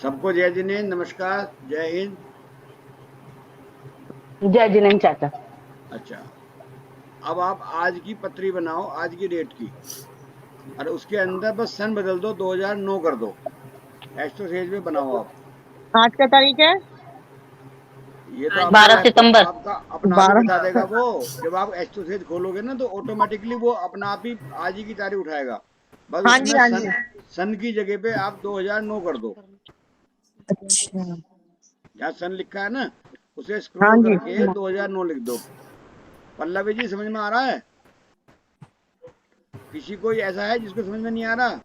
सबको जय जिनेंद्र, नमस्कार, जय हिंद। जय जिनेंद्र चाचा। अच्छा, अब आप आज की पत्री बनाओ, आज की डेट की, और उसके अंदर बस सन बदल दो, 2009 कर दो। एस्ट्रोसेज में बनाओ आप। आज क्या तारीख है? ये तो आज आपको 12 सितंबर। आपका अपना आप ही 12। बता देगा वो। जब आप एस्ट्रोसेज खोलोगे ना तो ऑटोमेटिकली वो अपना आप ही आज ही की तारीख उठाएगा। बस हाँ जी, उसमें हाँ सन जी। सन की जगह पे आप 2009 कर दो। अच्छा। जहाँ सन लिखा है ना, उसे हाँ स्क्रॉल जी। करके 2009 लिख दो। पल्लवी जी, समझ में आ रहा है? किसी कोई ऐसा है जिसको समझ में नहीं आ रहा?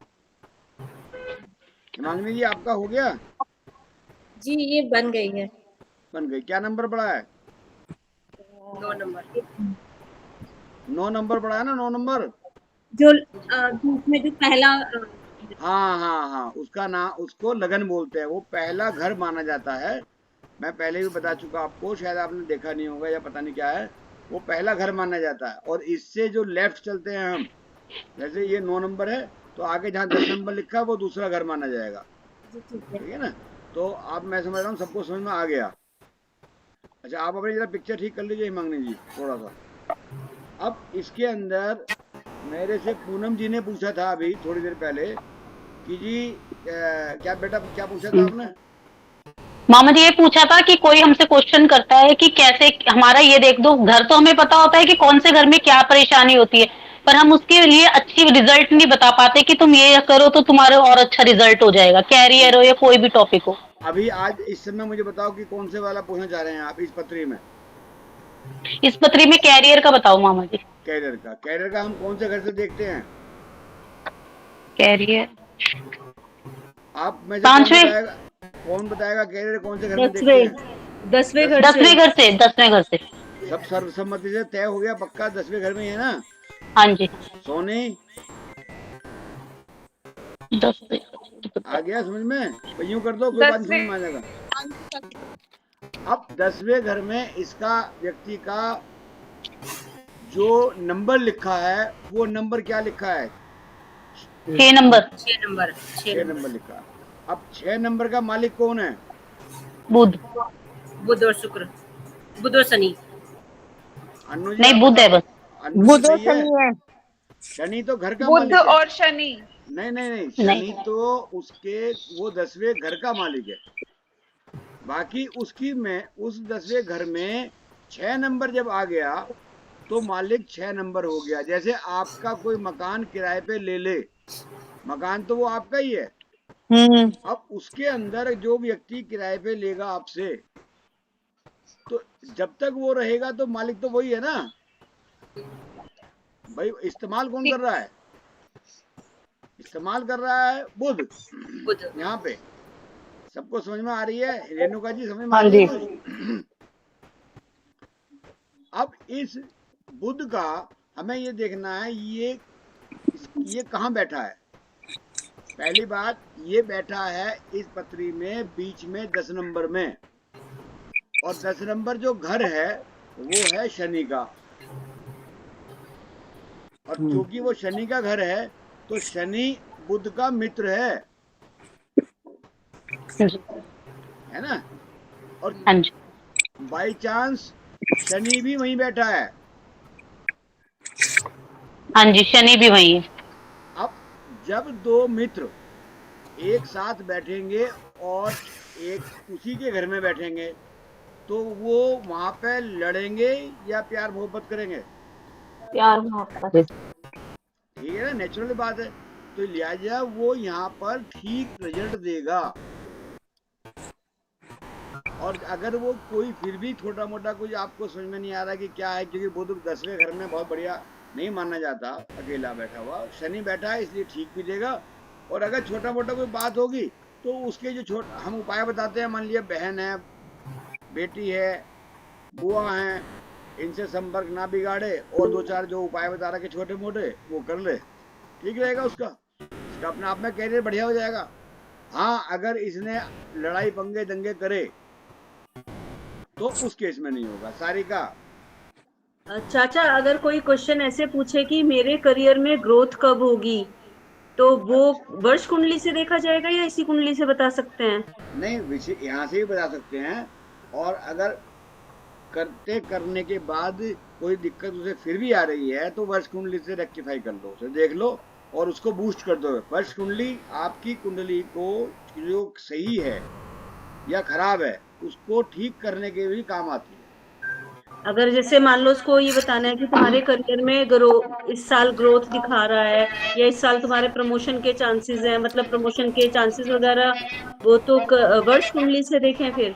हिमांगनी जी, आपका हो गया? जी ये बन गई है। बन गई। क्या नंबर पड़ा है? 9 नंबर। 9 नंबर पड़ा है ना, 9 नंबर। जो बीच में जो पहला हाँ हाँ हाँ, उसका नाम, उसको लगन बोलते हैं। वो पहला घर माना जाता है। मैं पहले भी बता चुका आपको, शायद आपने देखा नहीं होगा या पता नहीं क्या है। वो पहला घर माना जाता है, और इससे जो लेफ्ट चलते हैं हम, जैसे ये 9 नंबर है, तो आगे जहाँ 10 नंबर लिखा है वो दूसरा घर माना जाएगा। जी ठीक है। ठीक है ना? तो अब मैं समझ रहा हूँ सबको समझ में आ गया। अच्छा, आप अपनी जरा पिक्चर ठीक कर लीजिए हिमांगनी जी, थोड़ा सा। अब इसके अंदर मेरे से पूनम जी ने पूछा था अभी थोड़ी देर पहले कि जी क्या बेटा, क्या पूछा था आपने? मामा जी ये पूछा था कि कोई हमसे क्वेश्चन करता है कि कैसे हमारा ये देख दो। घर तो हमें पता होता है कि कौन से घर में क्या परेशानी होती है, पर हम उसके लिए अच्छी रिजल्ट नहीं बता पाते कि तुम ये करो तो तुम्हारा और अच्छा रिजल्ट हो जाएगा, कैरियर हो या कोई भी टॉपिक हो। अभी आज इस समय मुझे बताओ कि कौन से वाला पूछना चाह रहे हैं आप इस पत्री में? इस पत्री में कैरियर का बताओ मामा जी। कैरियर का। कैरियर का हम कौन से घर से देखते हैं? कैरियर आप में से कौन 5वें। बताएगा? कौन बताएगा कैरियर कौन से घर में देखते हैं? 10वें घर से। 10वें घर से। 10वें घर से। सब सर्वसम्मति से तय हो गया, पक्का 10वें घर में ही है ना? हाँ जी। सोनी, 10वें। आ गया समझ में? तो यूं कर दो, कोई बात नहीं, समझ में आ जाएगा। अब 10वें घर में इसका, व्यक्ति का जो नंबर लिखा है, वो नंबर क्या लिखा है? 6 नंबर। 6 नंबर। 6 6 नंबर। नंबर लिखा। अब 6 नंबर का मालिक कौन है? बुध। बुध और शुक्र, बुध और शनि। अन्नू जी, नहीं, आप बुध है बताओ। बस। अन्नू जी बुध और सही है? शनि है। शनि तो घर का बुध मालिक है। और शनि। नहीं नहीं नहीं, नहीं। शनि तो उसके, वो 10वें घर का मालिक है। बाकी उसकी में, उस 10वें घर में 6 नंबर जब आ गया तो मालिक 6 नंबर हो गया। जैसे आपका कोई मकान किराए पे ले ले, मकान तो वो आपका ही है। हम्म। अब उसके अंदर जो व्यक्ति किराए पे लेगा आपसे, तो जब तक वो रहेगा तो मालिक तो वही है ना भाई। इस्तेमाल कौन कर ठीक। रहा है? इस्तेमाल कर रहा है बुध। बुध। यहाँ पे सबको समझ में आ रही है? रेणुका जी, समझ में आ हाँ रही है जी। कुछ? अब इस बुध का हमें ये देखना है, ये कहाँ बैठा है। पहली बात, ये बैठा है इस पत्री में बीच में 10 नंबर में, और 10 नंबर जो घर है वो है शनि का। और क्योंकि वो शनि का घर है, तो शनि बुध का मित्र है ना? और हाँ जी। बाई चांस शनि भी वहीं बैठा है। हाँ जी, शनि भी वही है। अब जब दो मित्र एक साथ बैठेंगे और एक उसी के घर में बैठेंगे, तो वो वहां पे लड़ेंगे या प्यार मोहब्बत करेंगे? प्यार मोहब्बत। ठीक है ना, नेचुरल बात है। तो लिहाजा वो यहाँ पर ठीक रिजल्ट देगा। और अगर वो कोई फिर भी छोटा मोटा कुछ आपको समझ में नहीं आ रहा कि क्या है, क्योंकि बुध 10वें घर में बहुत बढ़िया नहीं माना जाता, अकेला बैठा हुआ, शनि बैठा है इसलिए ठीक भी देगा। और अगर छोटा मोटा कोई बात होगी तो उसके जो हम उपाय बताते हैं, मान लिया बहन है, बेटी है, बुआ है, इनसे संपर्क ना बिगाड़े, और दो चार जो उपाय बता रखे छोटे मोटे वो कर ले, ठीक रहेगा उसका। इसका अपने आप में कैरियर बढ़िया हो जाएगा। हाँ, अगर इसने लड़ाई पंगे दंगे करे तो उस केस में नहीं होगा। सारिका, चाचा, अगर कोई क्वेश्चन ऐसे पूछे कि मेरे करियर में ग्रोथ कब होगी, तो वो वर्ष कुंडली से देखा जाएगा या इसी कुंडली से बता सकते हैं? नहीं, विषय यहाँ से भी बता सकते हैं, और अगर करने के बाद कोई दिक्कत उसे फिर भी आ रही है तो वर्ष कुंडली से रेक्टिफाई कर लो, उसे देख लो और उसको बूस्ट कर दो। वर्ष कुंडली आपकी कुंडली को जो सही है या खराब है उसको ठीक करने के भी काम आती है। अगर जैसे मान लो उसको ये बताना है कि तुम्हारे करियर में ग्रो इस साल ग्रोथ दिखा रहा है, या इस साल तुम्हारे प्रमोशन के चांसेस हैं, मतलब प्रमोशन के चांसेस वगैरह, वो तो वर्ष कुंडली से देखें फिर।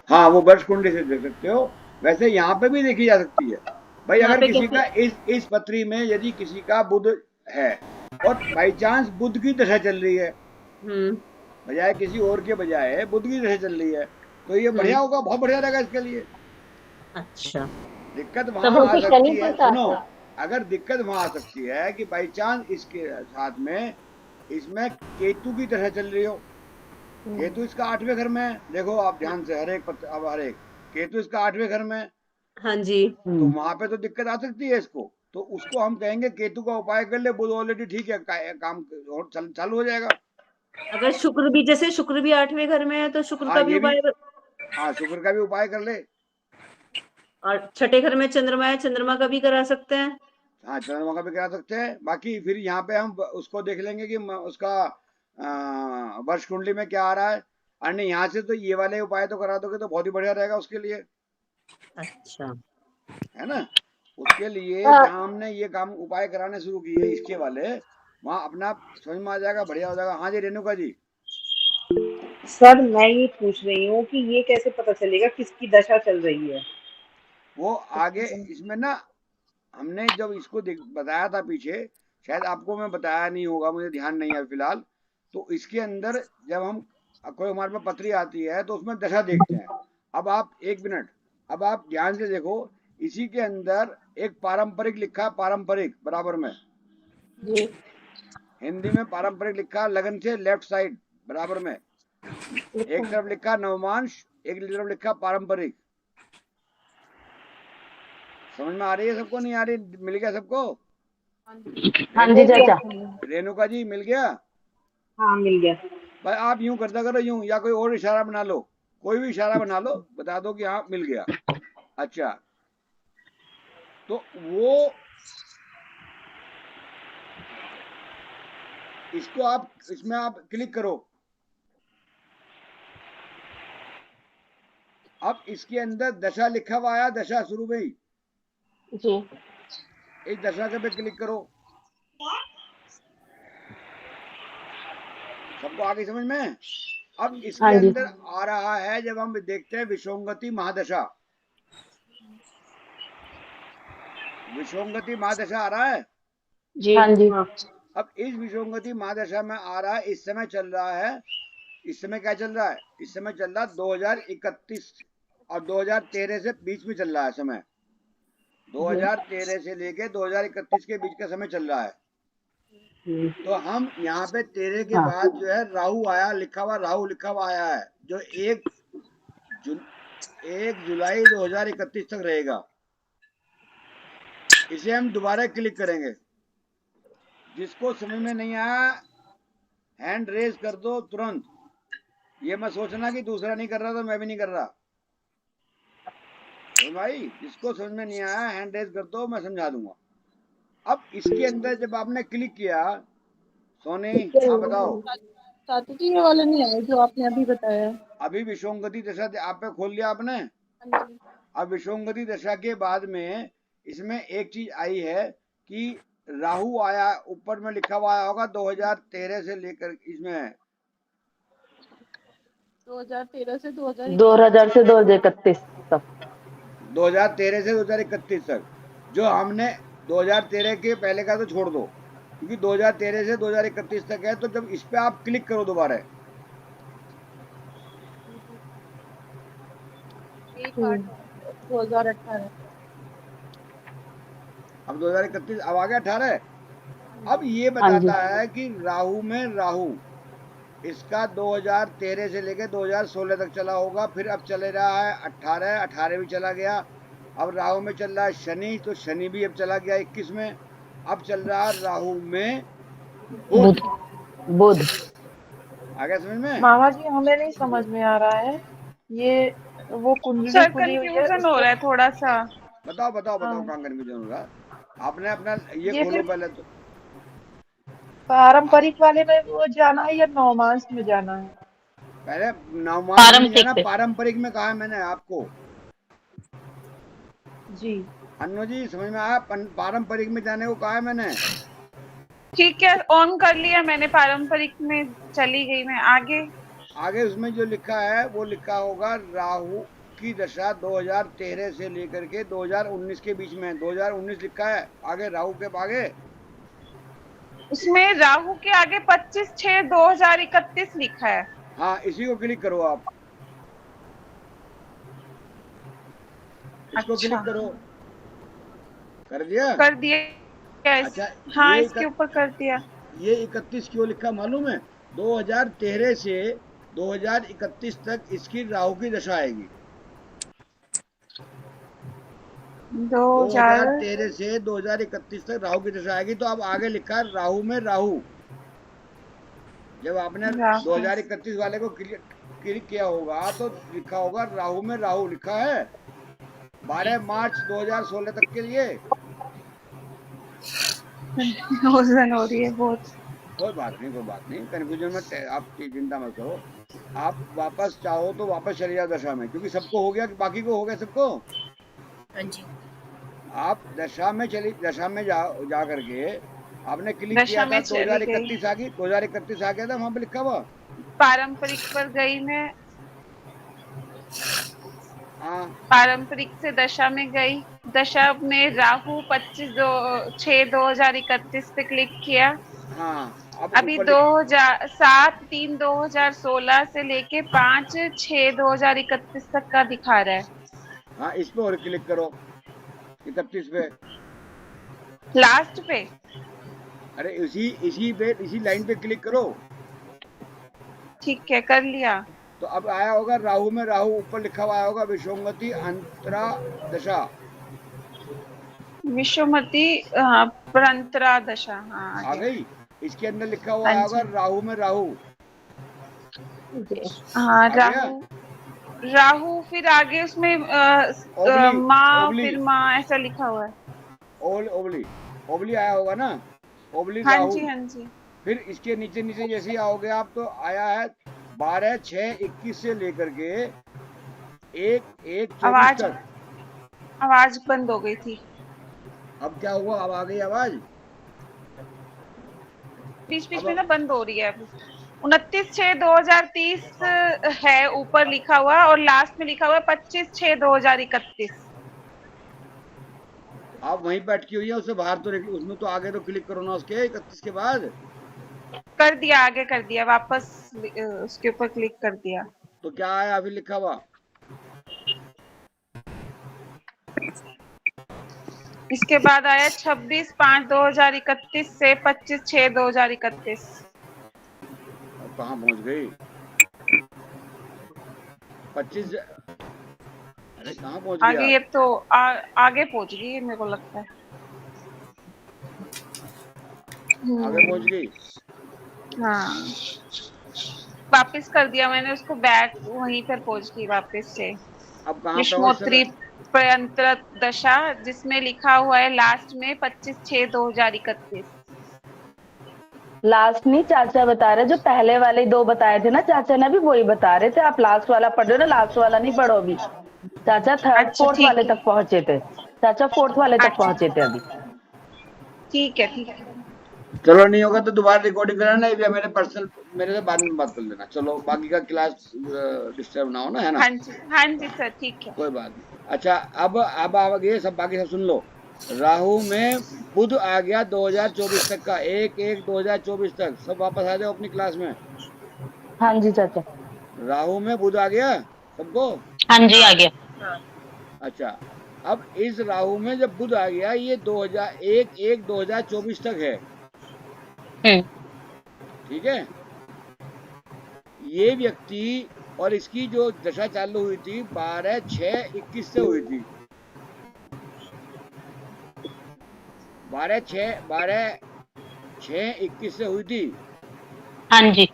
हाँ, वो वर्ष कुंडली से देख सकते हो। वैसे यहाँ पे भी देखी जा सकती है भाई, यहाँ अगर पे किसी कैसे? का इस पत्री में यदि किसी का बुध है और बाई चांस बुध की दशा चल रही है, बजाय किसी और के बजाय बुध की दशा चल रही है, तो ये बढ़िया होगा, बहुत बढ़िया रहेगा इसके लिए। अच्छा, दिक्कत तब वहां आ उसे शनि सकती है, पड़ता सुनो, है। अगर दिक्कत वहां आ सकती है कि बाई चांस इसके साथ में इसमें केतु की दशा चल रही हो। केतु इसका 8वें घर में है, देखो आप ध्यान से, अब हर एक केतु इसका 8वें घर में है, हाँ जी। तो वहां पे तो दिक्कत आ सकती है इसको। तो उसको हम कहेंगे केतु का उपाय कर ले, बुध ऑलरेडी ठीक है, काम चालू हो जाएगा। अगर शुक्र भी, जैसे शुक्र भी 8वें घर में है, तो शुक्र हाँ का भी ये भी, उपाय। हाँ शुक्र का भी उपाय कर ले। और छठे घर में चंद्रमा है, चंद्रमा का भी करा सकते हैं। हाँ चंद्रमा का भी करा सकते हैं। बाकी फिर यहाँ पे हम उसको देख लेंगे कि उसका वर्ष कुंडली में क्या आ रहा है। और नहीं, यहाँ से तो ये वाले उपाय तो करा दोगे तो बहुत ही बढ़िया रहेगा उसके लिए, अच्छा, है ना। उसके लिए जहाँ हमने ये काम उपाय कराने शुरू किए इसके वाले, वहाँ अपना समझ में आ जाएगा, बढ़िया हो जाएगा। हाँ जी रेणुका जी। सर मैं ये पूछ रही हूँ कि ये कैसे पता चलेगा किसकी दशा चल रही है? वो आगे इसमें ना, हमने जब इसको बताया था पीछे, शायद आपको मैं बताया नहीं होगा, मुझे ध्यान नहीं है फिलहाल। तो इसके अंदर जब हम कोई हमारे पास पत्री आती है तो उसमें दशा देखते हैं। अब आप एक मिनट, अब आप ध्यान से देखो, इसी के अंदर एक पारंपरिक लिखा, पारंपरिक बराबर में, जी हिंदी में पारंपरिक लिखा लगन से लेफ्ट साइड बराबर में, एक तरफ लिखा नवमांश, एक तरफ लिखा पारंपरिक। समझ में आ रही है सबको, नहीं आ रही? मिल गया सबको? हाँ जी चाचा। रेणुका जी मिल गया? हाँ मिल गया। भाई आप यूं करता करो, यूं, या कोई और इशारा बना लो, कोई भी इशारा बना लो, बता दो कि हाँ मिल गया। अच्छा, तो वो इसको आप इसमें आप क्लिक करो। अब इसके अंदर दशा लिखा हुआ आया, दशा शुरू में ही, जी इस दशा के पे क्लिक करो। सबको आगे समझ में? अब इसके हाँ जी अंदर आ रहा है, जब हम देखते हैं विषोंगति महादशा, विषोंगति महादशा आ रहा है। जी हाँ जी। अब इस विषोंगति महादशा में आ रहा है, इस समय चल रहा है, इस समय क्या चल रहा है? इस समय चल रहा है 2031 और 2013 से बीच में चल रहा है समय, 2013 से लेके 2031 के बीच का समय चल रहा है। तो हम यहाँ पे 13 के बाद जो है राहु आया, लिखा हुआ राहु लिखा हुआ आया है, जो 1 जुलाई 2031 तक रहेगा। इसे हम दोबारा क्लिक करेंगे। जिसको समझ में नहीं आया हैंड रेज कर दो तुरंत, ये मत सोचना कि दूसरा नहीं कर रहा तो मैं भी नहीं कर रहा। तो भाई जिसको समझ में नहीं आया हैंड रेज कर दो, मैं समझा दूंगा। अब इसके अंदर जब आपने क्लिक किया, सोनी हाँ बताओ। चाचू जी ये वाला नहीं आया जो आपने अभी बताया। अभी विषोंगति दशा आप पे खोल लिया आपने। अब विषोंगति दशा के बाद में इसमें एक चीज आई है कि राहु आया, ऊपर में लिखा हुआ आया होगा 2013 से लेकर, इसमें 2013 से 2031 तक। 2013 से 2031 तक, जो हमने 2013 के पहले का तो छोड़ दो, क्योंकि 2013 से 2031 तक है। तो जब इस पे आप क्लिक करो दोबारा, 2018 अब 2031 अब आ गया 18। अब ये बताता है कि राहु में राहु इसका 2013 से लेकर 2016 तक चला होगा, फिर अब चले रहा है 18 भी चला गया। अब राहु में चल रहा है शनि, तो शनि भी अब चला गया 21 में। अब चल रहा है राहु में बुध। बुध। आ गया समझ में? मामा जी हमें नहीं समझ में आ रहा है ये वो कुंडली सर खुली हुई है कंफ्यूजन हो उसके। रहा है थोड़ा सा। बताओ बताओ बताओ, हाँ कहाँ कन्फ्यूजन होगा? आपने अपना ये ये खोलो फिर पहले तो। पारंपरिक वाले में वो जाना है या नवमास में जाना है? पहले नवमास में नहीं पारंपरिक जाना, पे। पारंपरिक में कहा है मैंने आपको। जी अन्नो जी समझ में आया? पारंपरिक में जाने को कहा है मैंने। ठीक है, ऑन कर लिया मैंने, पारंपरिक में चली गई मैं आगे। आगे उसमें जो लिखा है वो लिखा होगा राहु की दशा 2013 से लेकर के 2019 के बीच में। 2019 लिखा है आगे, राहु के आगे। उसमें राहु के आगे 25/6/2031 लिखा है। हाँ, इसी को क्लिक करो आप, इसको अच्छा, क्लिक करो। कर दिया? कर दिया अच्छा, हाँ, ये इसके ऊपर कर दिया। ये 31 क्यों लिखा मालूम है? 2013 से 2031 तक इसकी राहु की दशा आएगी। 2000 2013 से 2031 तक राहु की दशा आएगी। तो अब आगे लिखा है राहु में राहु। जब आपने राहु 2031 वाले को क्लिक किया होगा तो लिखा होगा राहु में राहु लिखा है 12 मार्च 2016 तक के लिए। कंफ्यूजन हो रही है बहुत। कोई बात नहीं, कोई बात नहीं, कन्फ्यूजन मत, आप चिंता मत करो। आप वापस चाहो तो वापस चले जाओ दशा में, क्योंकि सबको हो गया, बाकी को हो गया सबको। हाँ जी। आप दशा में जा करके आपने क्लिक दशा किया था, में चली गई, 2031 आ गई, 2031 आ गया था वहां पे लिखा हुआ। पारंपरिक पर गई मैं, हाँ पारंपरिक से दशा में गई। दशा में राहु 25/6/2031 पे क्लिक किया। हाँ, अब अभी ऊपर 7/3/2016 से लेके 5/6/2031 तक का दिखा रहा है। हाँ, इस पे और क्लिक करो, 31 पे। लास्ट पे? अरे इसी लाइन पे क्लिक करो। ठीक है, कर लिया। तो अब आया होगा राहु में राहु, ऊपर लिखा हुआ आया होगा विषुवंगति अंतरा दशा। विषुमती परंतरा दशा, हाँ आ आगे। गई? इसके अंदर लिखा हुआ हाँ आया होगा जी, राहु में राहु। हाँ आ गया? राहु फिर आगे उसमें ओबली, माँ, ओबली, फिर माँ ऐसा लिखा हुआ है। ओबली, ओबली आया होगा ना, ओबली हाँ राहु। जी, हाँ जी। फिर इसके नीचे नीचे जैसे ही आओगे आप तो आया है 12/6/21 से लेकर के 1/1/24 आवाज तक। आवाज बंद हो गई थी। अब क्या हुआ? अब आ गई आवाज? बीच बीच अब में ना बंद हो रही है। 29/6/2030 है ऊपर लिखा हुआ, और लास्ट में लिखा हुआ है 25/6/2031। आप वहीं पे अटकी हुई है, उससे बाहर तो निकल, उसमें तो आगे तो क्लिक करो ना उसके 31 के बाद। कर दिया, आगे कर दिया, वापस उसके ऊपर क्लिक कर दिया। तो क्या आया अभी लिखा हुआ? इसके बाद आया 26/5/2031 से 25/6/2031। कहाँ पहुंच गई? 25, अरे कहाँ पहुंच गई आगे आप? ये तो आगे पहुंच गई है, मेरे को लगता है। आगे पहुंच गई? हाँ, वापस कर दिया मैंने उसको, बैक वहीं पर पहुंच गई वापस से। अब कहाँ पे हो इस विषमोत्री समय? प्रयंत्र दशा, जिसमें लिखा हुआ है लास्ट में 25/6/2031। लास्ट नहीं चाचा बता रहे, जो पहले वाले 2 बताए थे ना चाचा ने, भी वही बता रहे थे। आप लास्ट वाला पढ़ रहे हो ना, लास्ट वाला नहीं पढ़ो अभी। चाचा अच्छा, 4th वाले ठीक है। तक पहुंचे थे। चाचा 4th वाले तक अच्छा, पहुंचे थे अभी। ठीक है, ठीक है। चलो, नहीं होगा तो दोबारा रिकॉर्डिंग कराना, या मेरे पर्सनल, मेरे से बाद में बात कर लेना। चलो, बाकी का क्लास डिस्टर्ब ना हो ना, है ना? हाँ जी, हाँ जी सर, ठीक है। कोई बात नहीं। अच्छा, अब आगे सब, बाकी सब सुन लो। राहु में बुध आ गया 2024 तक का, 1/1/2024 तक। सब वापस आ जाओ अपनी क्लास में। हाँ जी चाचा। राहु में बुध आ गया सबको? हाँ जी आ गया। अच्छा, अब इस राहु में जब बुध आ गया, ये 2001/1/2024 तक है, ठीक है? ये व्यक्ति और इसकी जो दशा चालू हुई थी 12/6/21 से हुई थी। 12/6 6/21 से हुई थी। हाँ जी,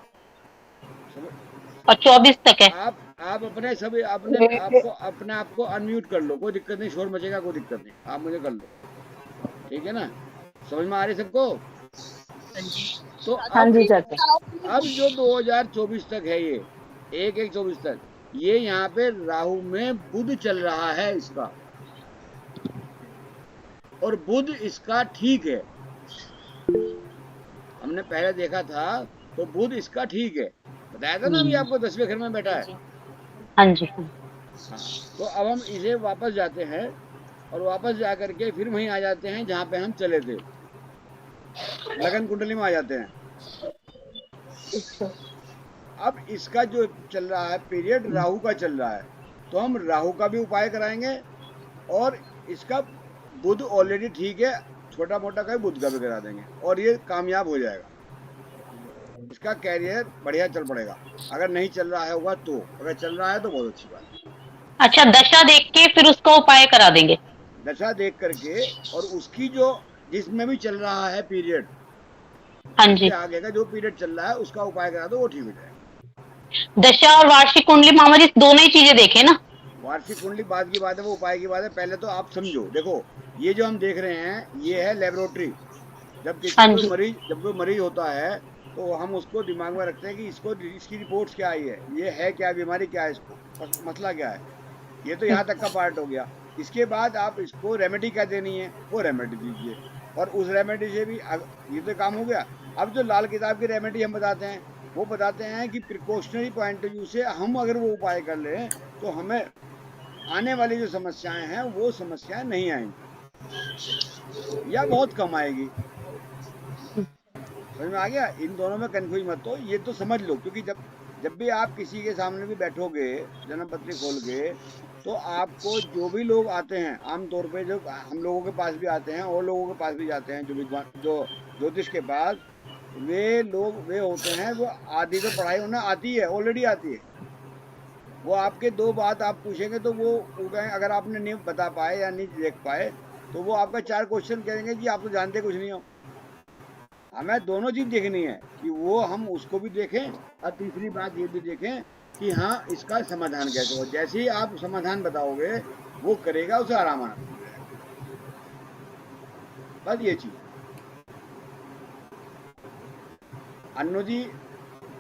और 24 तक है। आप अपने सभी अपने आप को अनम्यूट कर लो, कोई दिक्कत नहीं, शोर मचेगा, कोई दिक्कत नहीं, आप मुझे कर लो, ठीक है ना? समझ में आ रही सबको? तो हाँ अब जी चाचा। अब जो 2024 तक है, ये 1/1/24 तक, ये यहाँ पे राहु में बुध चल रहा है इसका, और बुध इसका ठीक है। हमने पहले देखा था तो बुध इसका ठीक है, बताया था ना अभी आपको, 10वें घर में बैठा है। हाँ जी, हाँ, तो अब हम इसे वापस जाते हैं और वापस जा करके फिर वहीं आ जाते हैं जहाँ पे हम चले थे, लगन कुंडली में आ जाते हैं। अब इसका जो चल रहा है पीरियड राहु का चल रहा है, तो हम राहु का भी उपाय कराएंगे, और इसका बुध ऑलरेडी ठीक है, छोटा मोटा का बुध का भी करा देंगे, और ये कामयाब हो जाएगा, इसका कैरियर बढ़िया चल पड़ेगा। अगर नहीं चल रहा है होगा तो, अगर चल रहा है तो बहुत अच्छी बात है। अच्छा, दशा देख के फिर उसका उपाय करा देंगे। दशा देख करके, और उसकी जो जिसमें भी चल रहा है पीरियड, हाँ जी, इससे आगे का जो पीरियड चल रहा है उसका उपाय करा दो, वो ठीक हो जाएगा। दशा और वार्षिक कुंडली मामा जी दोनों ही चीजें देखें ना। वार्षिक कुंडली बाद की बात है, वो उपाय की बात है। पहले तो आप समझो, देखो ये जो हम देख रहे हैं ये है लेबोरेटरी। जब हाँ कोई जी, मरीज जब कोई मरीज होता है तो हम उसको दिमाग में रखते हैं कि इसकी रिपोर्ट्स क्या आई है, ये है क्या बीमारी, क्या है, इसको मसला क्या है। ये तो यहाँ तक का पार्ट हो गया। इसके बाद आप इसको रेमेडी क्या देनी है, वो रेमेडी दीजिए, और उस रेमेडी से भी ये तो काम हो गया। अब जो लाल किताब की रेमेडी हम बताते हैं, वो बताते हैं कि प्रिकॉशनरी पॉइंट ऑफ व्यू से हम अगर वो उपाय कर लें तो हमें आने वाली जो समस्याएं हैं वो समस्याएं नहीं आएंगी या बहुत कम आएगी। समझ में आ गया? इन दोनों में कंफ्यूज मत हो, ये तो समझ लो, क्योंकि जब भी आप किसी के सामने भी बैठोगे जन्म पत्री खोल के, तो आपको जो भी लोग आते हैं, आमतौर पे जो हम लोगों के पास भी आते हैं और लोगों के पास भी जाते हैं, जो विद्वान जो ज्योतिष के पास, वे लोग वे होते हैं, वो आधी तो पढ़ाई उन्हें आती है, ऑलरेडी आती है। वो आपके दो बात आप पूछेंगे तो वो अगर आपने नहीं बता पाए या नहीं देख पाए तो वो आपका 4 क्वेश्चन करेंगे कि आप तो जानते कुछ नहीं हो। हमें दोनों चीज देखनी है कि वो हम उसको भी देखें, और तीसरी बात ये भी देखें कि हाँ इसका समाधान कैसे हो। जैसे ही आप समाधान बताओगे वो करेगा, उसे आराम आना, बस ये चीज। अन्नू जी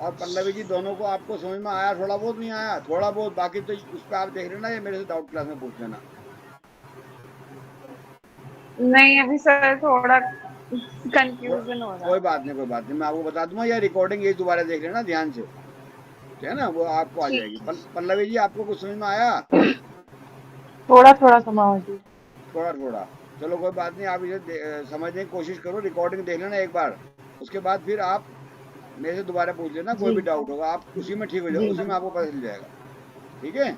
और पल्लवी जी दोनों को आपको समझ में आया? थोड़ा बहुत नहीं आया? थोड़ा बहुत, बाकी तो उस पर आप देख लेना या मेरे से डाउट क्लास में पूछ लेना। नहीं अभी सर थोड़ा कंफ्यूजन हो रहा कोई बात नहीं, मैं आपको बता दूंगा, या रिकॉर्डिंग ये दोबारा देख लेना ध्यान से, ठीक है ना? वो आपको आ जाएगी। पल्लवी जी आपको कुछ समझ में आया? थोड़ा थोड़ा समाज जी। थोड़ा। चलो कोई बात नहीं, आप इसे समझने की कोशिश करो, रिकॉर्डिंग देख लेना एक बार, उसके बाद फिर आप मेरे से दोबारा पूछ लेना, कोई भी डाउट होगा आप उसी में ठीक हो जाओ, उसी में आपको पता चल जाएगा, ठीक है?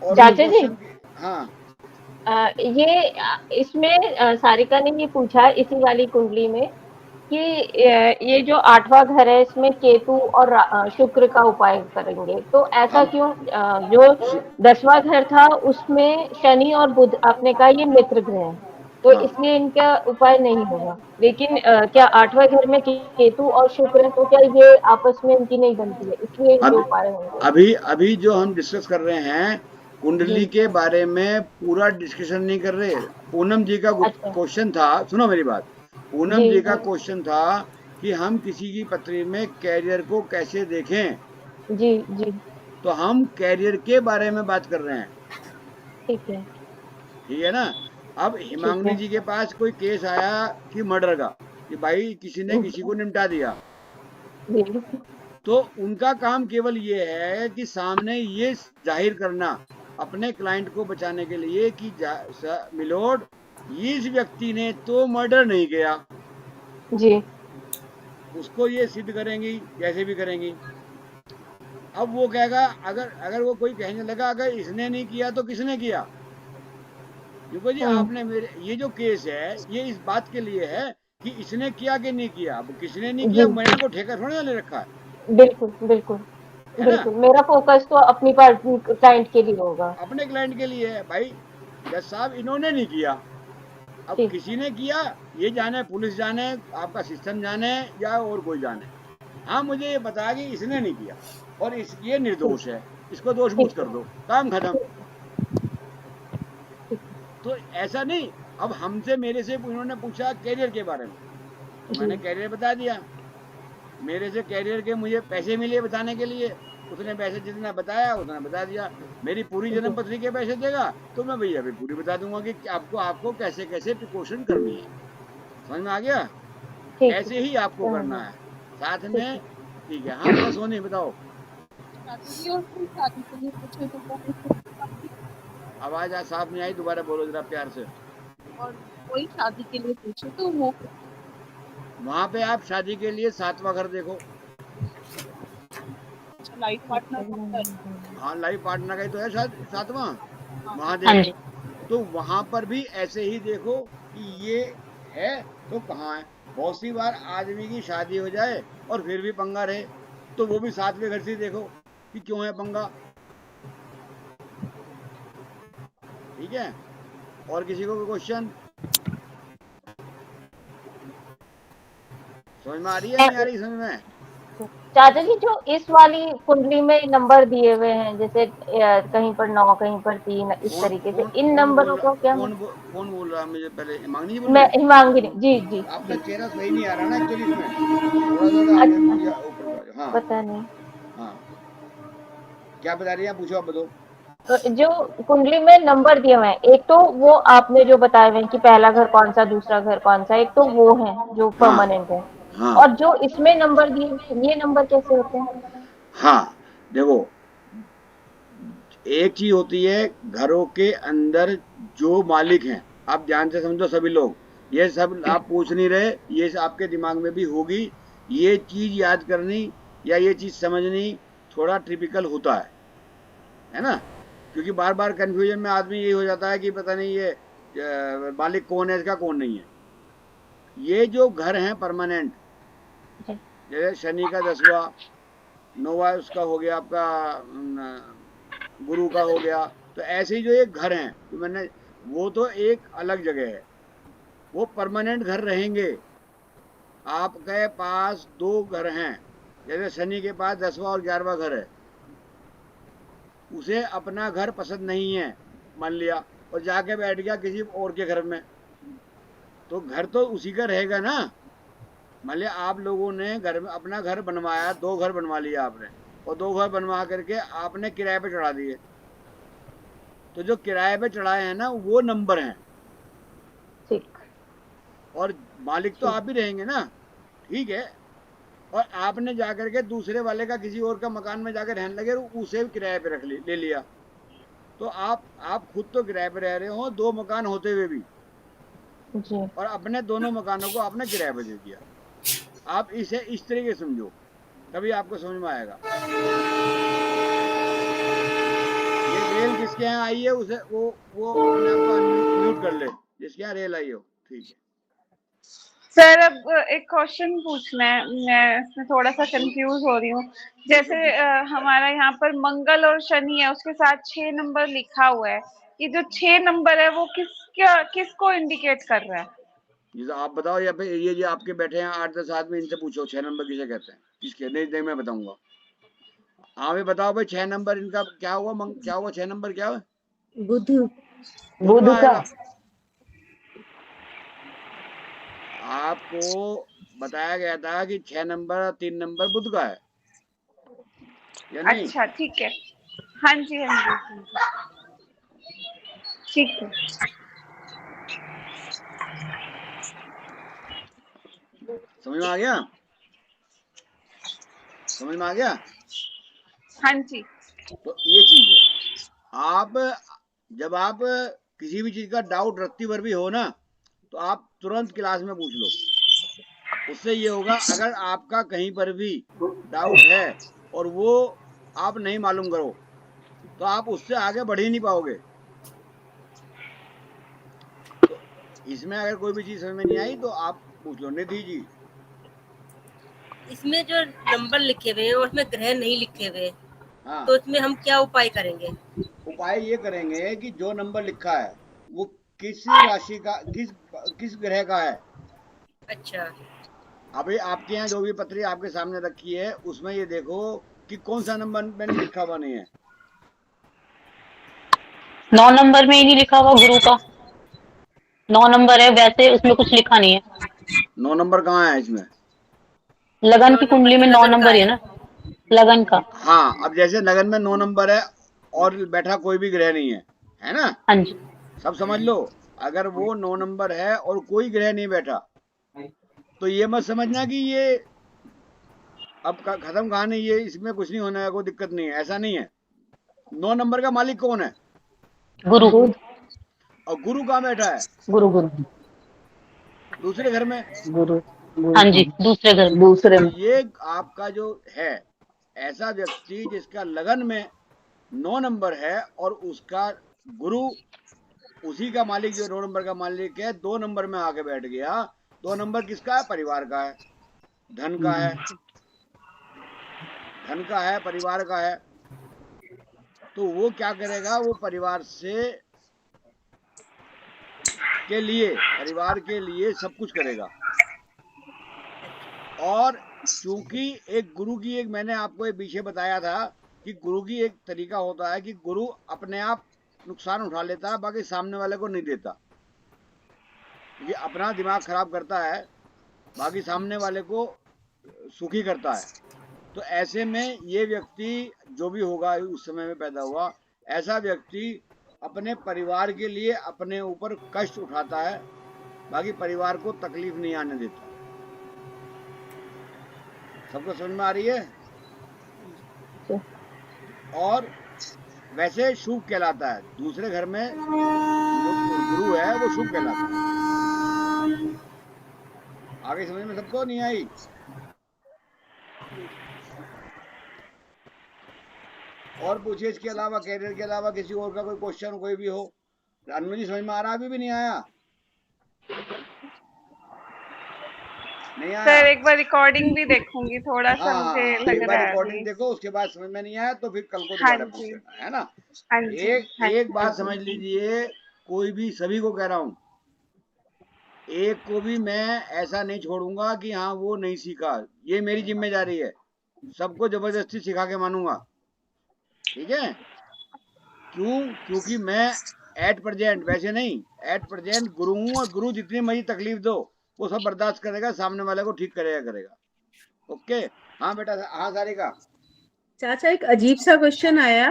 और चाचा जी, हाँ ये इसमें सारिका ने ये पूछा इसी वाली कुंडली में कि ये जो 8वां घर है इसमें केतु और शुक्र का उपाय करेंगे, तो ऐसा क्यों? जो 10वां घर था उसमें शनि और बुध, आपने कहा ये मित्र ग्रह है, तो इसलिए इनका उपाय नहीं होगा। लेकिन क्या 8वां घर में केतु और शुक्र है, तो क्या ये आपस में इनकी नहीं बनती है, इसलिए इनके उपाय होंगे? अभी जो हम डिस्कस कर रहे हैं कुंडली के बारे में पूरा डिस्कशन नहीं कर रहे। पूनम जी का क्वेश्चन था, सुनो मेरी बात, पूनम जी का क्वेश्चन था कि हम किसी की पत्री में कैरियर को कैसे देखें। जी तो हम कैरियर के बारे में बात कर रहे हैं, ठीक है ना? अब हिमांगी जी के पास कोई केस आया कि मर्डर का, कि भाई किसी ने किसी को निपटा दिया, तो उनका काम केवल ये है कि सामने ये जाहिर करना अपने क्लाइंट को बचाने के लिए कि मिलोड इस व्यक्ति ने तो मर्डर नहीं किया जी, उसको ये सिद्ध करेंगी, कैसे भी करेंगी। अब वो कहेगा, अगर वो कोई कहने लगा अगर इसने नहीं किया तो किसने किया, देखो जी आपने मेरे ये जो केस है ये इस बात के लिए है कि इसने किया कि नहीं किया। अब किसने नहीं किया, मैंने को ठेका थोड़ी ना ले रखा है। बिल्कुल मेरा फोकस तो अपनी पार्टी क्लाइंट के लिए होगा, अपने क्लाइंट के लिए है। भाई जज साहब इन्होंने नहीं किया, अब ठीक। किसी ने किया, ये जाने, पुलिस जाने, आपका सिस्टम जाने या और कोई जाने, हाँ मुझे ये बता कि इसने नहीं किया और ये निर्दोष है, इसको दोष मुक्त कर दो, काम खत्म। तो ऐसा नहीं, अब हमसे, मेरे से उन्होंने पूछा कैरियर के बारे में, तो मैंने कैरियर बता दिया। मेरे से कैरियर के मुझे पैसे मिले बताने के लिए, उसने पैसे जितना बताया उतना बता दिया। मेरी पूरी जन्म पत्री के पैसे देगा तो मैं भैया भी पूरी बता दूंगा कि आपको कैसे कैसे प्रिकॉशन करनी है। समझ में आ गया? ठीक। ऐसे ही आपको करना है साथ में। ठीक है, हाँ बस सोनी बताओ। आवाज आज साफ नहीं आई, दोबारा बोलो जरा प्यार से। और कोई शादी के लिए पूछे तो वो वहाँ पे आप शादी के लिए 7वां घर देखो। लाइफ पार्टनर हाँ, लाइफ पार्टनर का ही तो है 7वां, वहाँ हाँ देखो। जी। तो वहाँ पर भी ऐसे ही देखो कि ये है तो कहाँ है। बहुत सी बार आदमी की शादी हो जाए और फिर भी पंगा रहे, तो वो भी 7वें घर से देखो कि क्यों है पंगा। ठीक है, और किसी को कोई क्वेश्चन समझ में आ रही है, नहीं आ रही समझ में? चाचा जी, जो इस वाली कुंडली में नंबर दिए हुए हैं, जैसे कहीं पर 9, कहीं पर 3, इस तरीके से, इन नंबरों को क्या कौन बोल रहा है मुझे? पहले हिमांगी जी बोल मैं रही? हिमांगिनी जी जी। आपका चेहरा सही नहीं आ रहा ना एक्चुअली इसमें, थोड़ा आगे या ऊपर। हाँ पता नहीं। हाँ, क्या बता रही है, पूछो, आप बताओ। तो जो कुंडली में नंबर दिए हुए हैं, एक तो वो आपने जो बताए हुए हैं कि पहला घर कौन सा, दूसरा घर कौन सा, एक तो वो है जो परमानेंट है। हाँ और जो इसमें नंबर दिए हुए हैं, ये नंबर कैसे होते हैं? हाँ, देखो, एक चीज होती है घरों के अंदर जो मालिक हैं, आप ध्यान से समझो सभी लोग, ये सब आप पूछ नहीं रहे, ये आपके दिमाग में भी होगी। ये चीज याद करनी या ये चीज समझनी थोड़ा टिपिकल होता है ना? क्योंकि बार बार कंफ्यूजन में आदमी यही हो जाता है कि पता नहीं ये मालिक कौन है इसका, कौन नहीं है। ये जो घर हैं परमानेंट, जैसे शनि का 10वां, 9वां उसका हो गया आपका, गुरु का हो गया, तो ऐसे ही जो ये घर हैं, तो मैंने वो तो एक अलग जगह है, वो परमानेंट घर रहेंगे। आपके पास 2 घर हैं, जैसे शनि के पास 10वां और 11वां घर है, उसे अपना घर पसंद नहीं है मान लिया और जाके बैठ गया किसी और के घर में, तो घर तो उसी का रहेगा ना। मान लिया आप लोगों ने घर में अपना घर बनवाया, 2 घर बनवा लिया आपने, और 2 घर बनवा करके आपने किराए पे चढ़ा दिए, तो जो किराए पे चढ़ाए हैं ना वो नंबर हैं, ठीक। और मालिक तो आप ही रहेंगे ना। ठीक है, और आपने जाकर के दूसरे वाले का किसी और का मकान में जाकर रहने लगे, उसे किराए पे ले लिया, तो आप खुद तो किराए पे रह रहे हो 2 मकान होते हुए भी, जी। और अपने दोनों मकानों को आपने किराए पे दे दिया। आप इसे इस तरीके से समझो, तभी आपको समझ में आएगा। ये रेल किसके यहाँ आई है, उसे वो अपने आप को म्यूट कर ले, जिसके यहाँ रेल आई हो। ठीक है सर, अब एक क्वेश्चन पूछना है, मैं इसमें थोड़ा सा कंफ्यूज हो रही हूँ। जैसे हमारा यहाँ पर मंगल और शनि है, उसके साथ 6 नंबर लिखा हुआ है, ये जो 6 नंबर है वो किसको इंडिकेट कर रहा है? ये आप बताओ, या फिर ये जो आपके बैठे हैं 8-10 आदमी, इनसे पूछो 6 नंबर किसे कहते हैं, किसके? नहीं मैं बताऊंगा। हाँ भी बताओ भाई, 6 नंबर इनका क्या हुआ? क्या हुआ 6 नंबर क्या हुआ? बुध बुध का आएगा। आपको बताया गया था कि 6 नंबर 3 नंबर बुध का है या नहीं? अच्छा, ठीक है। हाँ जी, ठीक है। समझ में आ गया? समझ में आ गया? हाँ जी। तो ये चीज है, जब आप किसी भी चीज का डाउट रत्ती भर भी हो ना, तो आप तुरंत क्लास में पूछ लो। उससे ये होगा, अगर आपका कहीं पर भी डाउट है और वो आप नहीं मालूम करो, तो आप उससे आगे बढ़ ही नहीं पाओगे। तो इसमें अगर कोई भी चीज समझ में नहीं आई तो आप पूछ लो। निधि जी, इसमें जो नंबर लिखे हुए हैं उसमें ग्रह नहीं लिखे हुए, हाँ, तो इसमें हम क्या उपाय करेंगे? उपाय ये करेंगे कि जो नंबर लिखा है वो किस राशि का, किस ग्रह का है। अच्छा अभी आपके यहाँ जो भी पत्री आपके सामने रखी है उसमें ये देखो कि कौन सा नंबर मैंने लिखा हुआ नहीं है। 9 नंबर में ही नहीं लिखा हुआ गुरु का। 9 नंबर है, वैसे उसमें कुछ लिखा नहीं है। 9 नंबर कहाँ है इसमें। लगन 9 की नंबर कुंडली में तो 9 लगन का नंबर ही है है। ना, लगन का। हाँ, अब जैसे लगन में 9 नंबर है और बैठा कोई भी ग्रह नहीं है ना, हाँ जी। सब समझ लो। अगर वो 9 नंबर है और कोई ग्रह नहीं बैठा तो ये मत समझना कि ये अब खत्म कहानी, ये इसमें कुछ नहीं होने का, कोई दिक्कत नहीं है, ऐसा नहीं है। 9 नंबर का मालिक कौन है। गुरु। और गुरु कहाँ बैठा है। गुरु गुरु दूसरे घर में। गुरु। हाँ जी, दूसरे घर में। दूसरे तो में। ये आपका जो है ऐसा व्यक्ति जिसका लगन में 9 नंबर है और उसका गुरु उसी का मालिक जो 9 नंबर का मालिक है 2 नंबर में आके बैठ गया। 2 नंबर किसका है, परिवार का है, धन का है, धन का है, परिवार का है। तो वो क्या करेगा, वो परिवार से के लिए, परिवार के लिए सब कुछ करेगा। और चूंकि एक गुरु की, एक मैंने आपको एक विषय बताया था कि गुरु की एक तरीका होता है कि गुरु अपने आप नुकसान उठा लेता है, बाकी सामने वाले को नहीं देता। ये अपना दिमाग खराब करता है, बाकी सामने वाले को सुखी करता है। तो ऐसे में ये व्यक्ति जो भी होगा उस समय में पैदा हुआ, ऐसा व्यक्ति अपने परिवार के लिए अपने ऊपर कष्ट उठाता है, बाकी परिवार को तकलीफ नहीं आने देता। सबको समझ में आ रही है। और वैसे शुभ कहलाता है, दूसरे घर में जो गुरु है वो शुभ कहलाता है। आगे समझ में सबको नहीं आई। और पूछिए इसके अलावा, कैरियर के अलावा किसी और का कोई क्वेश्चन कोई भी हो। अनु जी समझ में आ रहा, अभी भी नहीं आया। नहीं आया। सर एक बार रिकॉर्डिंग भी देखूंगी, थोड़ा सा मुझे हाँ, लग एक बार रहा है रिकॉर्डिंग अभी। देखो, उसके बाद समझ में नहीं आया तो फिर कल को हाँ दोबारा पूछ जी, लेना, है ना। हाँ जी, हाँ एक जी, बात समझ लीजिए, कोई भी, सभी को कह रहा हूँ, एक को भी मैं ऐसा नहीं छोड़ूंगा कि हाँ वो नहीं सीखा। ये मेरी जिम्मेदारी है, सबको जबरदस्ती सिखा के मानूंगा, ठीक है। क्यों, क्योंकि मैं एट प्रेजेंट, वैसे नहीं, एट प्रेजेंट गुरु हूँ और गुरु जितनी मर्जी तकलीफ दो वो सब बर्दाश्त करेगा, सामने वाले को ठीक करेगा। ओके। हाँ बेटा, हाँ सारिका। चाचा एक अजीब सा क्वेश्चन आया।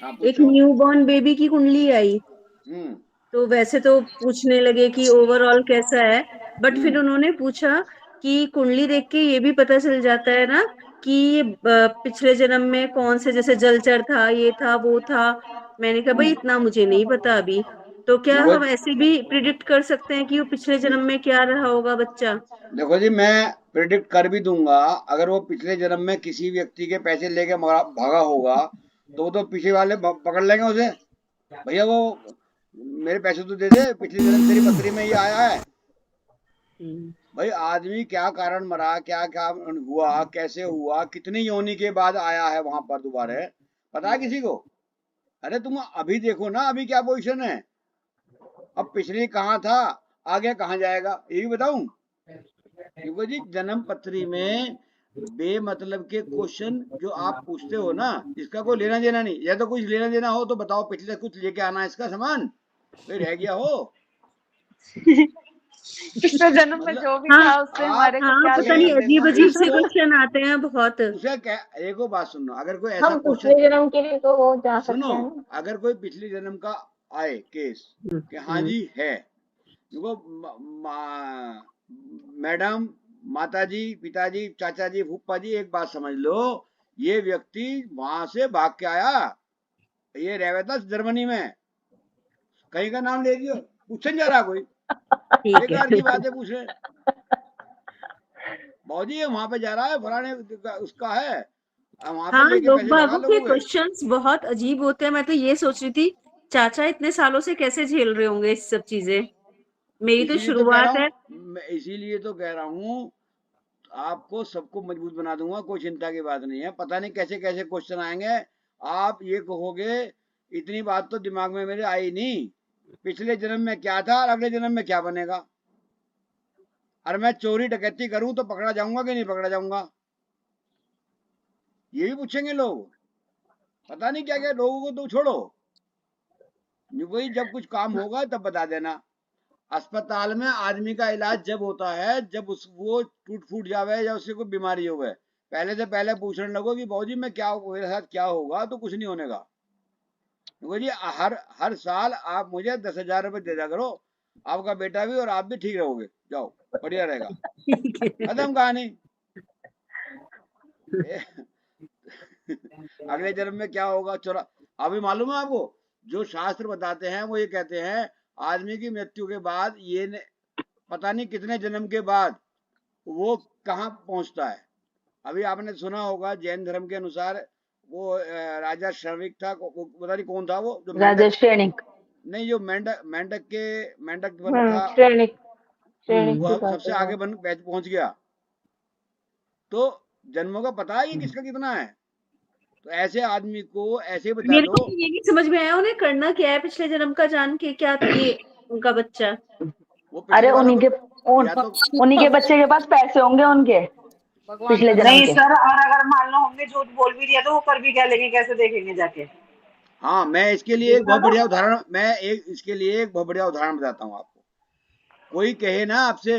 हाँ एक पूछो। न्यूबॉर्न बेबी की कुंडली आई, हम्म तो वैसे तो पूछने लगे कि ओवरऑल कैसा है, बट फिर हम्म उन्होंने पूछा कि कुंडली देख के ये भी पता चल जाता है ना कि ये पिछले जन्म में कौन से, जैसे जलचर था, ये था, वो था। मैंने कहा भाई इतना मुझे नहीं पता अभी, तो क्या देखो, हम ऐसे भी प्रिडिक्ट कर सकते हैं कि वो पिछले जन्म में क्या रहा होगा बच्चा। देखो जी, मैं प्रिडिक्ट कर भी दूंगा। अगर वो पिछले जन्म में किसी व्यक्ति के पैसे लेके भागा होगा तो वो तो पीछे वाले पकड़ लेंगे उसे, भैया वो मेरे पैसे तो दे दे, पिछले जन्म तेरी पत्री में ये आया है। भाई आदमी क्या कारण मरा, क्या क्या हुआ, कैसे हुआ, कितनी योनि के बाद आया है वहां पर दोबारा, पता है किसी को। अरे तुम अभी देखो ना, अभी क्या पोजीशन है, अब पिछली कहाँ था, आगे कहाँ जाएगा, ये भी बताऊं। क्योंकि जी जन्म पत्री में बेमतलब के क्वेश्चन जो आप पूछते हो ना, इसका कोई लेना देना नहीं। या तो कुछ लेना देना हो तो बताओ, पिछले कुछ लेके आना इसका सामान, कोई रह गया हो। पिछले जन्म में मतलब जो भी हाँ था उससे आप हमारे को हाँ, क्या पता लेना नहीं अजीब देना। अजीब से उसको, क्वेश्चन आते हैं बहुत। उसे एक बात सुनो, अगर कोई ऐसा हम क्वेश्चन, पिछले जन्म के लिए तो वो जा सुनो, सकते हैं ना। अगर कोई पिछले जन्म का आए केस कि हाँ जी है, देखो मैडम, माताजी, पिताजी, चाचा जी, फूफा जी, एक बात समझ लो, ये व्यक्ति वहां से भाग के आया, ये रह था जर्मनी में, कहीं का नाम ले लियो, पूछने जा रहा कोई, ठीक बेकार है। की बातें पूछ रहे। भाजी ये वहां पे जा रहा है, फलाने उसका है, वहां पे हाँ, लेके लोग पैसे लगा बागों के लोगे। क्वेश्चंस बहुत अजीब होते हैं। मैं तो ये सोच रही थी चाचा इतने सालों से कैसे झेल रहे होंगे इस सब चीजें। मेरी तो इसीलिए तो कह रहा शुरुआत है। हूँ, मैं इसीलिए तो कह रहा हूँ, आपको सबको मजबूत बना दूंगा, कोई चिंता की बात नहीं है। पता नहीं कैसे कैसे क्वेश्चन आएंगे, आप ये कहोगे इतनी बात तो दिमाग में मेरे आई नहीं, पिछले जन्म में क्या था और अगले जन्म में क्या बनेगा। और मैं चोरी डकैती करूं तो पकड़ा जाऊंगा कि नहीं पकड़ा जाऊंगा, ये भी पूछेंगे लोग। पता नहीं क्या क्या लोगों को तो छोड़ो, वही जब कुछ काम होगा तब बता देना। अस्पताल में आदमी का इलाज जब होता है जब वो टूट फूट जावे या उससे कोई बीमारी हो गए, पहले से पहले पूछने लगो कि बाबूजी मैं क्या मेरे साथ क्या होगा, तो कुछ नहीं होने का। देखो जी, हर साल आप मुझे 10,000 रुपये दे दिया करो, आपका बेटा भी और आप भी ठीक रहोगे, जाओ बढ़िया रहेगा, खत्म कहानी। अगले जन्म में क्या होगा चोरा, अभी मालूम है आपको, जो शास्त्र बताते हैं वो ये कहते हैं आदमी की मृत्यु के बाद पता नहीं कितने जन्म के बाद वो कहाँ पहुंचता है। अभी आपने सुना होगा जैन धर्म के अनुसार वो राजा श्रविक था, पता नहीं कौन था वो, जो राजा श्रेणिक, नहीं जो मेंढक था, श्रेणिक श्रेणिक वो की बात सबसे है। आगे पहुंच गया। तो जन्मों का पता है कि किसका कितना है, तो ऐसे आदमी को ऐसे बता मेरे को दो। ये नहीं समझ में आया उन्हें करना क्या है पिछले जन्म का जान के, क्या ये उनका बच्चा। वो अरे पिछले वाला उन्हीं या तो के बच्चे के पास पैसे होंगे उनके पिछले जन्म नहीं के। सर, और अगर मान लो हमने झूठ बोल भी दिया तो वो कर भी क्या लेंगे, कैसे देखेंगे जाके। हाँ, मैं इसके लिए एक बहुत बढ़िया उदाहरण बताता हूँ आपको। कोई कहे ना आपसे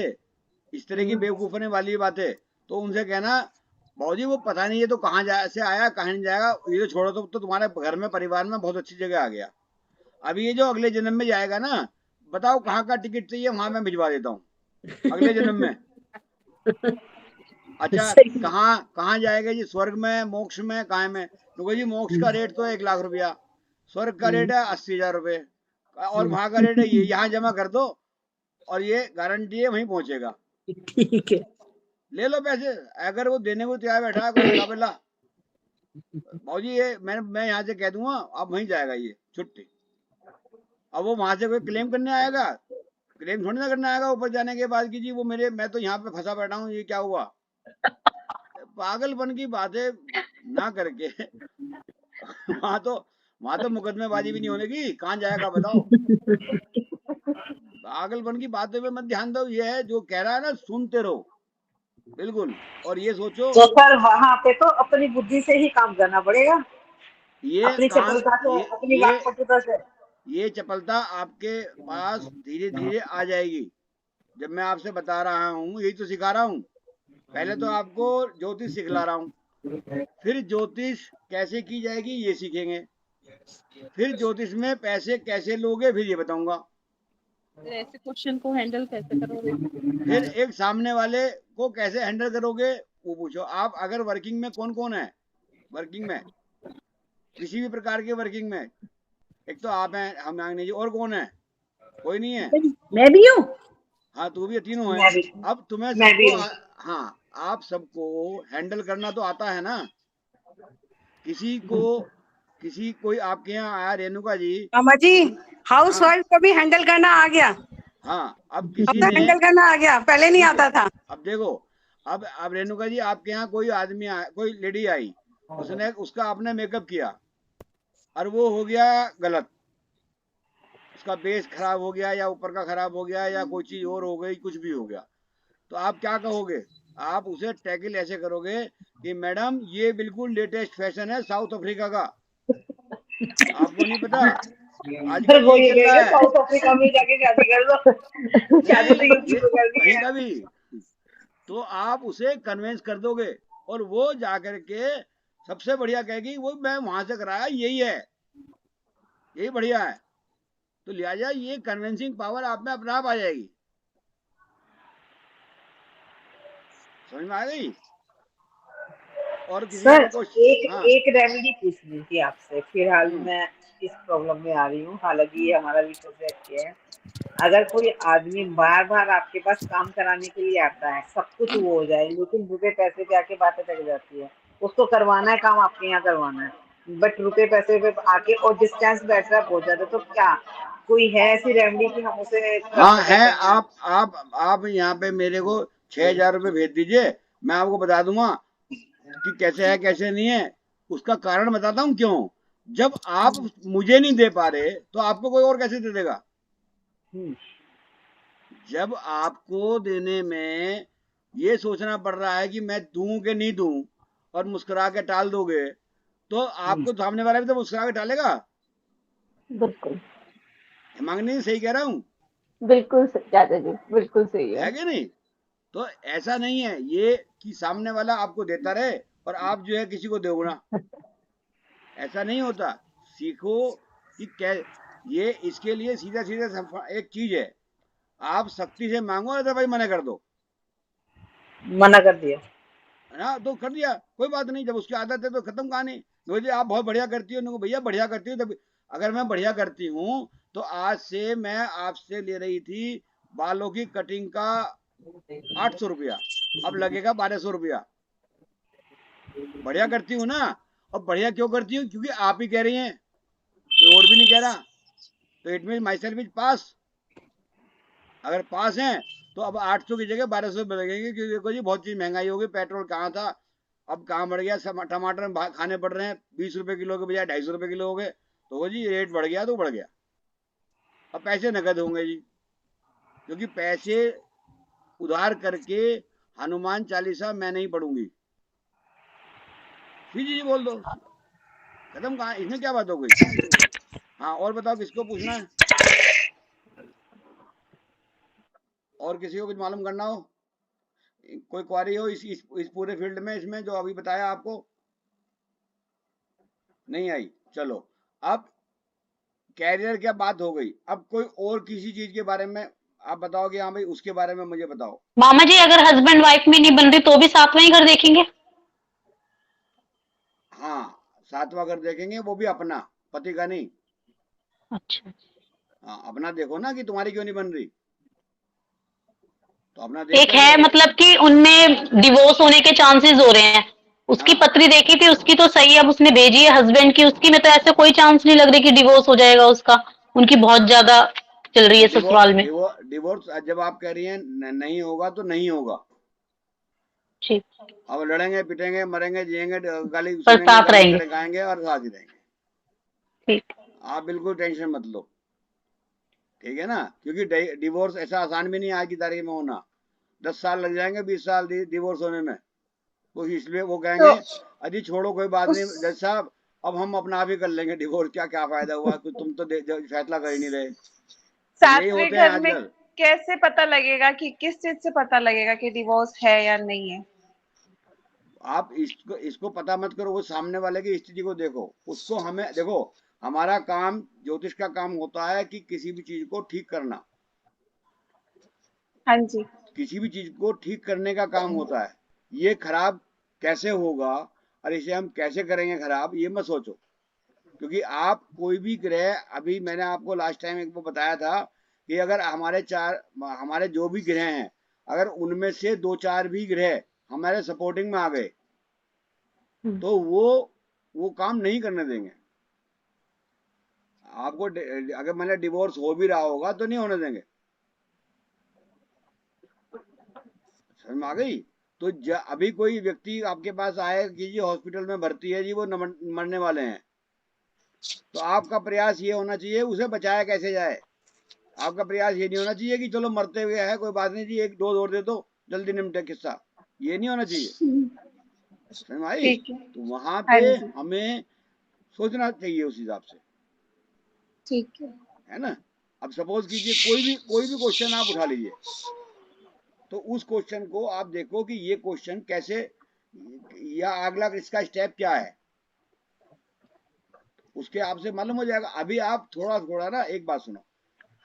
इस तरह की बेवकूफने वाली बातें, तो उनसे कहना भाजी वो पता नहीं ये तो कहाँ से आया कहाँ नहीं जाएगा, ये तो छोड़ो, तो तुम्हारे घर में परिवार में बहुत अच्छी जगह आ गया। अभी ये जो अगले जन्म में जाएगा ना, बताओ कहाँ का टिकट चाहिए, वहां मैं भिजवा देता हूँ अगले जन्म में। अच्छा, सही। कहाँ जाएगा जी, स्वर्ग में, मोक्ष में, कहाँ में? तो जी मोक्ष का रेट तो 1,00,000 रुपया, स्वर्ग का रेट है 80,000 रुपये, और वहां का रेट है ये, यहाँ जमा कर दो और ये गारंटी है वहीं पहुंचेगा, ठीक है। ले लो पैसे। अगर वो देने को तैयार बैठा है कोई काबिला, भाजी ये मैं यहाँ से कह दूंगा अब वहीं जाएगा ये छुट्टी। अब वो वहां से कोई क्लेम करने आएगा, क्लेम थोड़ी ना करने आएगा ऊपर जाने के बाद कि जी वो मैं तो यहाँ पे फंसा बैठा हूँ, ये क्या हुआ। पागलपन की बातें ना करके वहां तो मुकदमेबाजी भी नहीं होने की, कहाँ जाएगा बताओ। पागलपन की बातों पे मत ध्यान दो, ये है जो कह रहा है ना सुनते रहो बिल्कुल, और ये सोचो तो सर वहां पे तो अपनी बुद्धि से ही काम करना पड़ेगा, ये अपनी काम चपलता से, अपनी ये वाकपटुता से। ये चपलता आपके पास धीरे धीरे आ जाएगी। जब मैं आपसे बता रहा हूँ यही तो सिखा रहा हूँ, पहले तो आपको ज्योतिष सिखला रहा हूँ, फिर ज्योतिष कैसे की जाएगी ये सीखेंगे, फिर ज्योतिष में पैसे कैसे लोगे फिर ये बताऊंगा, फिर ऐसे क्वेश्चन को हैंडल कैसे करोगे। फिर एक सामने वाले को कैसे हैंडल करोगे वो पूछो। आप अगर वर्किंग में कौन कौन है, वर्किंग में किसी भी प्रकार के वर्किंग में, एक तो आप हैं, हम नागनी जी, और कौन है, कोई नहीं है। मैं भी हूँ। हाँ तू भी, तीनों मैं है। भी अब तुम्हें मैं भी सबको हूँ। हाँ आप सबको हैंडल करना तो आता है ना। कोई आपके यहाँ आया रेणुका जी, मामा जी, हाउस हाँ वाइफ को भी हैंडल करना आ गया, हाँ, अब अब किसी तो ने हैंडल करना आ गया, पहले नहीं ठीक है, आता था। अब देखो, अब रेणुका जी आपके यहाँ कोई आदमी आया, कोई लेडी आई, उसने उसका आपने मेकअप किया और वो हो गया गलत, उसका बेस खराब हो गया या ऊपर का खराब हो गया या कोई चीज और हो गई, कुछ भी हो गया, तो आप क्या कहोगे? आप उसे टैकल ऐसे करोगे कि मैडम ये बिल्कुल लेटेस्ट फैशन है साउथ अफ्रीका का, आपको नहीं पता सर आजकल वो ये ये चल रहा कहेगा है। साउथ अफ्रीका में जाके शादी कर दो, शादी नहीं, तो शुरू कर दी कहीं है। का भी, तो आप उसे कन्विंस कर दोगे और वो जाकर के सबसे बढ़िया कहेगी वो मैं वहां से कराया यही है, यही बढ़िया है। तो लिहाजा ये कन्विंसिंग पावर आप में अपने आप आ जाएगी, समझ में आ गई। और किसी का सर कोई क्वेश्चन? हाँ एक रेमेडी पूछनी थी आपसे, फिलहाल मैं इस प्रॉब्लम में आ रही हूँ, हालांकि ये हमारा भी प्रोजेक्ट है। अगर कोई आदमी बार बार आपके पास काम कराने के लिए आता है, सब कुछ वो हो जाए, लेकिन रुपए पैसे पे आके बातें टक जाती है, उसको करवाना है काम आपके यहाँ करवाना है, बट रुपए पैसे पे आके और डिस्टेंस बैठ रहा है बहुत ज्यादा, तो क्या कोई है ऐसी रेमेडी कि हम उसे कर हाँ सके है, करने? आप यहाँ पे मेरे को 6,000 रुपये भेज दीजिए, मैं आपको बता दूंगा कि कैसे है कैसे नहीं है। उसका कारण बताता हूँ क्यों। जब आप मुझे नहीं दे पा रहे तो आपको कोई और कैसे दे देगा? जब आपको देने में ये सोचना पड़ रहा है कि मैं दूं कि नहीं दूं और मुस्कुरा के टाल दोगे, तो आपको सामने वाला भी तो मुस्कुरा के टालेगा। बिल्कुल मांगनी सही कह रहा हूँ, बिल्कुल चाचा जी, बिल्कुल सही है है। कि नहीं? तो ऐसा नहीं है ये कि सामने वाला आपको देता रहे और आप जो है किसी को दोगुना, ऐसा नहीं होता। सीखो कि क्या ये, इसके लिए सीधा सीधा एक चीज है, आप सख्ती से मांगो, अदरवाइज मना कर दो। मना कर दिया। है ना, तो कर दिया, कोई बात नहीं। जब उसकी आदत है तो खत्म कहानी। तो जी आप बहुत बढ़िया करती हो, उनको भैया बढ़िया करती हो, तब अगर मैं बढ़िया करती हूँ तो आज से मैं आपसे ले रही थी बालों की कटिंग का 800 रुपया, अब लगेगा 1200 रुपया। बढ़िया करती हूँ ना। और बढ़िया क्यों करती हूँ? क्योंकि आप ही कह रही हैं, कोई और भी नहीं कह रहा। तो it mean my self is pass. अगर पास हैं तो अब 800 की जगह 1200 लगेंगे, क्योंकि देखो जी बहुत चीज महंगाई होगी। पेट्रोल कहाँ था, अब कहाँ बढ़ गया। टमाटर खाने पड़ रहे हैं 20 रुपए किलो के बजाय 250 रुपए किलो हो गए। तो वो जी रेट बढ़ गया तो बढ़ गया। अब पैसे नकद होंगे जी, क्योंकि पैसे उधार करके हनुमान चालीसा मैं नहीं पढ़ूंगी। जी जी बोल दो, खत्म। कहाँ, इसमें क्या बात हो गई? हाँ, और बताओ किसको पूछना है, और किसी को कुछ मालूम करना हो, कोई क्वारी हो इस पूरे फील्ड में, इसमें जो अभी बताया आपको नहीं आई। चलो, अब कैरियर क्या बात हो गई। अब कोई और किसी चीज के बारे में आप बताओ कि हाँ भाई उसके बारे में मुझे बताओ। मामा जी अगर हस्बैंड वाइफ में नहीं बन रही तो भी साथ में ही घर देखेंगे? हाँ, सातवां घर देखेंगे, वो भी अपना, पति का नहीं। अच्छा, हाँ, अपना देखो ना कि तुम्हारी क्यों नहीं बन रही, तो अपना देख एक कर है लो। मतलब कि उनमें डिवोर्स होने के चांसेस हो रहे हैं। उसकी हाँ, पत्री देखी थी, उसकी तो सही है, अब उसने भेजी है हस्बैंड की, उसकी में तो ऐसे कोई चांस नहीं लग रही कि डिवोर्स हो जाएगा उसका। उनकी बहुत ज्यादा चल रही तो है ससुराल में। डिवोर्स जब आप कह रही हैं नहीं होगा तो नहीं होगा। ठीक। अब लड़ेंगे पिटेंगे मरेंगे जिएंगे, गाली पर सुनेंगे, साथ गाली रहेंगे। खाएंगे और साथ ही रहेंगे। ठीक। आप बिल्कुल टेंशन मत लो, ठीक है ना? क्योंकि डिवोर्स ऐसा आसान भी नहीं आज की तारीख में होना। 10 साल लग जाएंगे, 20 साल डिवोर्स होने में। वो इसलिए वो तो कहेंगे अजी छोड़ो कोई बात उस नहीं जज साहब, अब हम अपना आप ही कर लेंगे डिवोर्स, क्या क्या फायदा हुआ, तुम तो फैसला कर ही नहीं रहे। तो यही सातवें होते हैं घर में आजकल। कैसे पता लगेगा कि किस चीज से पता लगेगा कि डिवोर्स है या नहीं है? आप इसको पता मत करो, वो सामने वाले की स्थिति को देखो। उसको हमें देखो, हमारा काम, ज्योतिष का काम होता है कि किसी भी चीज को ठीक करना, हाँ जी। किसी भी चीज को ठीक करने का काम होता है। ये खराब कैसे होगा और इसे हम कैसे करेंगे खराब, ये मत सोचो। क्योंकि आप कोई भी ग्रह, अभी मैंने आपको लास्ट टाइम एक बार बताया था कि अगर हमारे जो भी ग्रह हैं, अगर उनमें से 2-4 भी ग्रह हमारे सपोर्टिंग में आ गए तो वो काम नहीं करने देंगे आपको। अगर मैंने डिवोर्स हो भी रहा होगा तो नहीं होने देंगे। समझ में आ गई? तो अभी कोई व्यक्ति आपके पास आए कि जी हॉस्पिटल में भर्ती है जी, वो मरने वाले हैं, तो आपका प्रयास ये होना चाहिए उसे बचाया कैसे जाए। आपका प्रयास ये नहीं होना चाहिए कि चलो मरते हुए है कोई बात नहीं जी, एक डोज और दे दो जल्दी निपटे किस्सा। ये नहीं होना चाहिए। समझ में आई? ठीक है। तो वहां हाँ पे जी। हमें सोचना चाहिए उस हिसाब से, ठीक है। है ना? अब सपोज कीजिए कोई भी क्वेश्चन आप उठा लीजिए, तो उस क्वेश्चन को आप देखो कि ये क्वेश्चन कैसे, या अगला इसका स्टेप क्या है, उसके आपसे मालूम हो जाएगा। अभी आप थोड़ा थोड़ा ना, एक बात सुनो,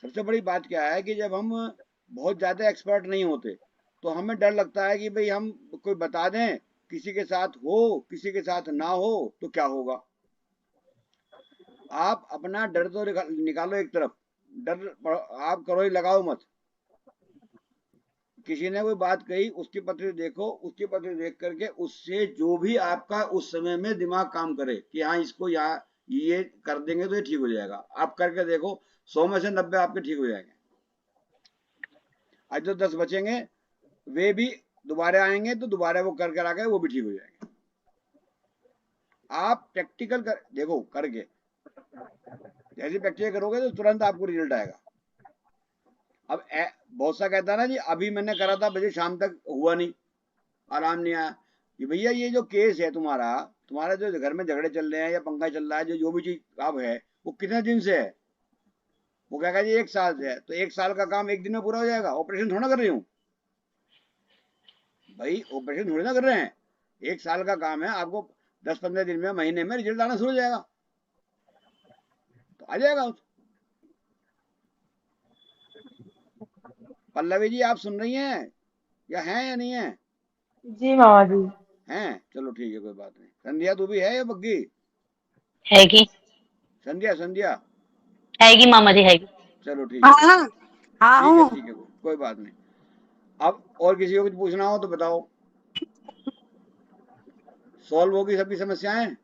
सबसे बड़ी बात क्या है कि जब हम बहुत ज्यादा एक्सपर्ट नहीं होते तो हमें डर लगता है कि भाई हम कोई बता दें, किसी के साथ हो किसी के साथ ना हो तो क्या होगा। आप अपना डर तो निकालो एक तरफ, डर आप करो ही लगाओ मत। किसी ने कोई बात कही, उसकी पत्री देखो, उसकी पत्री देख करके उससे जो भी आपका उस समय में दिमाग काम करे कि हाँ इसको यहाँ ये कर देंगे तो ये ठीक हो जाएगा, आप करके देखो, 100 में से 90 आपके ठीक हो जाएंगे। आज जो 10 बचेंगे वे भी दोबारा आएंगे तो दोबारा वो कर कर आ गए, वो भी ठीक हो जाएंगे। आप प्रैक्टिकल देखो करके, जैसे प्रैक्टिकल करोगे तो तुरंत आपको रिजल्ट आएगा। अब बहुत सा कहता है ना जी अभी मैंने करा था बजे शाम तक हुआ नहीं, आराम नहीं आया। कि भैया ये जो केस है तुम्हारा जो घर में झगड़े चल रहे हैं या पंखा चल रहा है, जो भी चीज अब है वो कितने दिन से है? वो कहेगा जी 1 साल से है। तो 1 साल का काम 1 दिन में पूरा हो जाएगा? ऑपरेशन थोड़ा कर रही हूँ भाई, ऑपरेशन थोड़ी ना कर रहे हैं। 1 साल का काम है, आपको 10-15 दिन में, महीने में रिजल्ट आना शुरू हो जाएगा, तो आ जाएगा। पल्लवी जी आप सुन रही हैं या हैं या नहीं है? जी मामा जी। हैं, चलो ठीक है, कोई बात नहीं। संध्या तू भी है या बग्गी? हैगी संध्या संध्या हैगी मामा जी हैगी। चलो ठीक हाँ है, हाँ हाँ ठीक है हूँ। ठीक है, कोई बात नहीं। अब और किसी को कुछ पूछना हो तो बताओ, सॉल्व होगी सबकी समस्याएं?